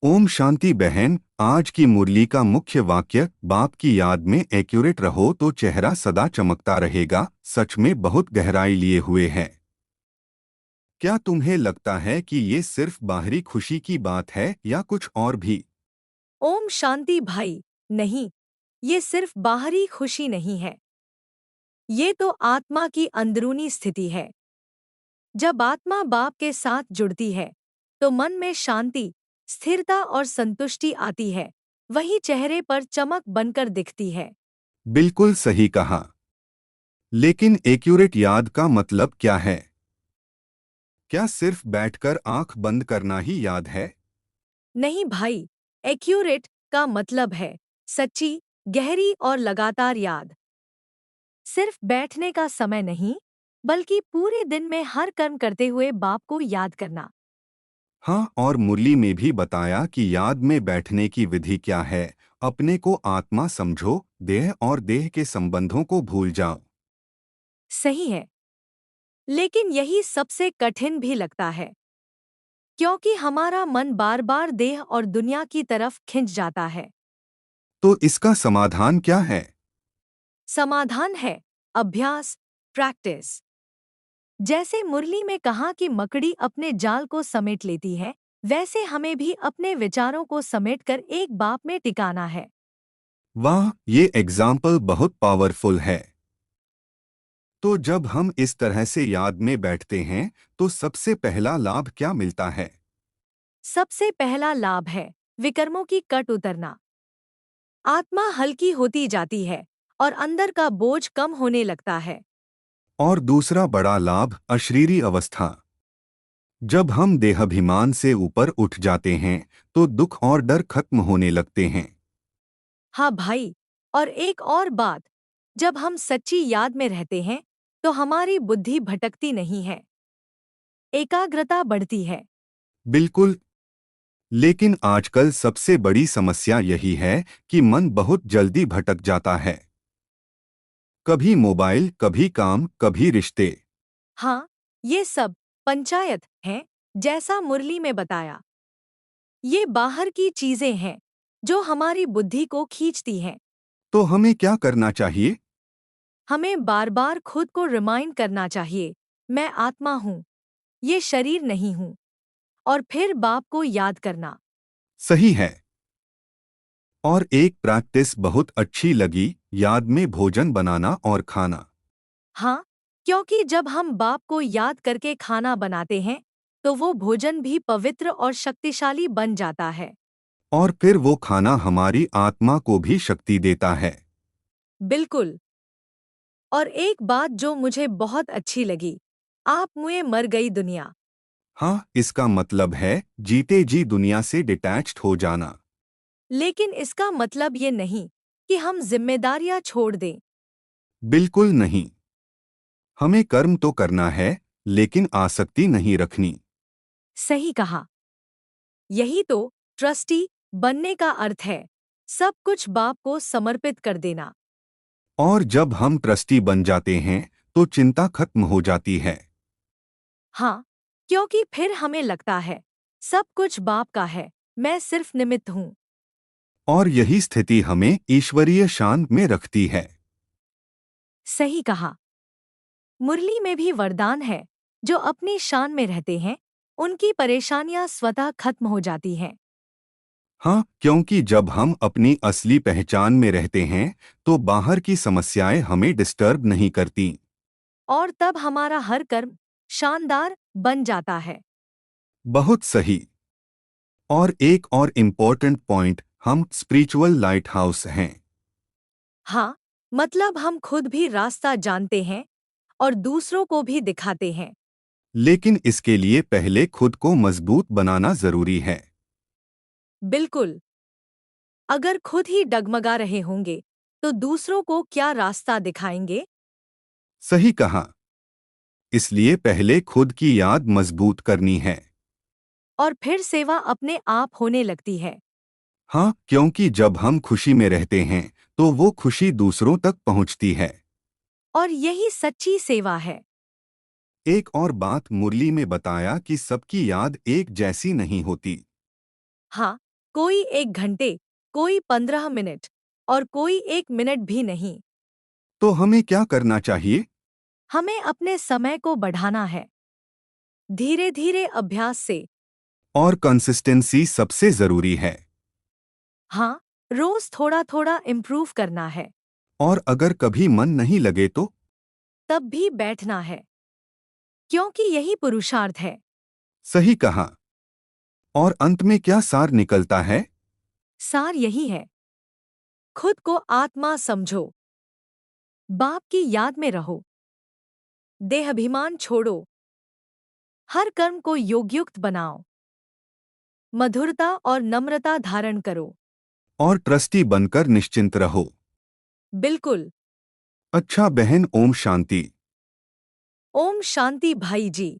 ओम शांति बहन। आज की मुरली का मुख्य वाक्य, बाप की याद में एक्यूरेट रहो तो चेहरा सदा चमकता रहेगा, सच में बहुत गहराई लिए हुए है। क्या तुम्हें लगता है कि ये सिर्फ बाहरी खुशी की बात है या कुछ और भी? ओम शांति भाई। नहीं, ये सिर्फ बाहरी खुशी नहीं है। ये तो आत्मा की अंदरूनी स्थिति है। जब आत्मा बाप के साथ जुड़ती है तो मन में शांति, स्थिरता और संतुष्टि आती है। वही चेहरे पर चमक बनकर दिखती है। बिल्कुल सही कहा। लेकिन एक्यूरेट याद का मतलब क्या है? क्या सिर्फ बैठकर आंख बंद करना ही याद है? नहीं भाई, एक्यूरेट का मतलब है सच्ची, गहरी और लगातार याद। सिर्फ बैठने का समय नहीं, बल्कि पूरे दिन में हर कर्म करते हुए बाप को याद करना। हाँ, और मुरली में भी बताया कि याद में बैठने की विधि क्या है। अपने को आत्मा समझो, देह और देह के संबंधों को भूल जाओ। सही है, लेकिन यही सबसे कठिन भी लगता है, क्योंकि हमारा मन बार बार देह और दुनिया की तरफ खिंच जाता है। तो इसका समाधान क्या है? समाधान है अभ्यास, प्रैक्टिस। जैसे मुरली में कहा कि मकड़ी अपने जाल को समेट लेती है, वैसे हमें भी अपने विचारों को समेटकर एक बाप में टिकाना है। वाह, ये एग्जाम्पल बहुत पावरफुल है। तो जब हम इस तरह से याद में बैठते हैं तो सबसे पहला लाभ क्या मिलता है? सबसे पहला लाभ है विकर्मों की कट उतरना। आत्मा हल्की होती जाती है और अंदर का बोझ कम होने लगता है। और दूसरा बड़ा लाभ, अशरीरी अवस्था। जब हम देहाभिमान से ऊपर उठ जाते हैं तो दुख और डर खत्म होने लगते हैं। हाँ भाई, और एक और बात, जब हम सच्ची याद में रहते हैं तो हमारी बुद्धि भटकती नहीं है, एकाग्रता बढ़ती है। बिल्कुल। लेकिन आजकल सबसे बड़ी समस्या यही है कि मन बहुत जल्दी भटक जाता है। कभी मोबाइल, कभी काम, कभी रिश्ते। हाँ, ये सब पंचायत हैं, जैसा मुरली में बताया। ये बाहर की चीजें हैं जो हमारी बुद्धि को खींचती हैं। तो हमें क्या करना चाहिए? हमें बार बार खुद को रिमाइंड करना चाहिए, मैं आत्मा हूँ, ये शरीर नहीं हूँ। और फिर बाप को याद करना। सही है। और एक प्रैक्टिस बहुत अच्छी लगी, याद में भोजन बनाना और खाना। हाँ, क्योंकि जब हम बाप को याद करके खाना बनाते हैं तो वो भोजन भी पवित्र और शक्तिशाली बन जाता है। और फिर वो खाना हमारी आत्मा को भी शक्ति देता है। बिल्कुल। और एक बात जो मुझे बहुत अच्छी लगी, आप मुए मर गई दुनिया। हाँ, इसका मतलब है जीते जी दुनिया से डिटैच्ड हो जाना। लेकिन इसका मतलब ये नहीं कि हम जिम्मेदारियां छोड़ दें। बिल्कुल नहीं। हमें कर्म तो करना है, लेकिन आसक्ति नहीं रखनी। सही कहा। यही तो ट्रस्टी बनने का अर्थ है, सब कुछ बाप को समर्पित कर देना। और जब हम ट्रस्टी बन जाते हैं तो चिंता खत्म हो जाती है। हाँ, क्योंकि फिर हमें लगता है सब कुछ बाप का है, मैं सिर्फ निमित्त हूँ। और यही स्थिति हमें ईश्वरीय शांत में रखती है। सही कहा। मुरली में भी वरदान है, जो अपनी शान में रहते हैं उनकी परेशानियां स्वतः खत्म हो जाती हैं। हाँ, क्योंकि जब हम अपनी असली पहचान में रहते हैं तो बाहर की समस्याएं हमें डिस्टर्ब नहीं करती। और तब हमारा हर कर्म शानदार बन जाता है। बहुत सही। और एक और इम्पोर्टेंट पॉइंट, हम स्पिरिचुअल लाइट हाउस हैं। हाँ, मतलब हम खुद भी रास्ता जानते हैं और दूसरों को भी दिखाते हैं। लेकिन इसके लिए पहले खुद को मजबूत बनाना जरूरी है। बिल्कुल। अगर खुद ही डगमगा रहे होंगे तो दूसरों को क्या रास्ता दिखाएंगे। सही कहा। इसलिए पहले खुद की याद मजबूत करनी है। और फिर सेवा अपने आप होने लगती है। हाँ, क्योंकि जब हम खुशी में रहते हैं तो वो खुशी दूसरों तक पहुंचती है। और यही सच्ची सेवा है। एक और बात मुरली में बताया कि सबकी याद एक जैसी नहीं होती। हाँ, कोई 1 घंटे, कोई 15 मिनट और कोई 1 मिनट भी नहीं। तो हमें क्या करना चाहिए? हमें अपने समय को बढ़ाना है, धीरे धीरे अभ्यास से। और कंसिस्टेंसी सबसे जरूरी है। हाँ, रोज थोड़ा थोड़ा इम्प्रूव करना है। और अगर कभी मन नहीं लगे तो? तब भी बैठना है, क्योंकि यही पुरुषार्थ है। सही कहा। और अंत में क्या सार निकलता है? सार यही है, खुद को आत्मा समझो, बाप की याद में रहो, देहाभिमान छोड़ो, हर कर्म को योगयुक्त बनाओ, मधुरता और नम्रता धारण करो। और ट्रस्टी बनकर निश्चिंत रहो। बिल्कुल। अच्छा बहन, ओम शांति। ओम शांति भाई जी।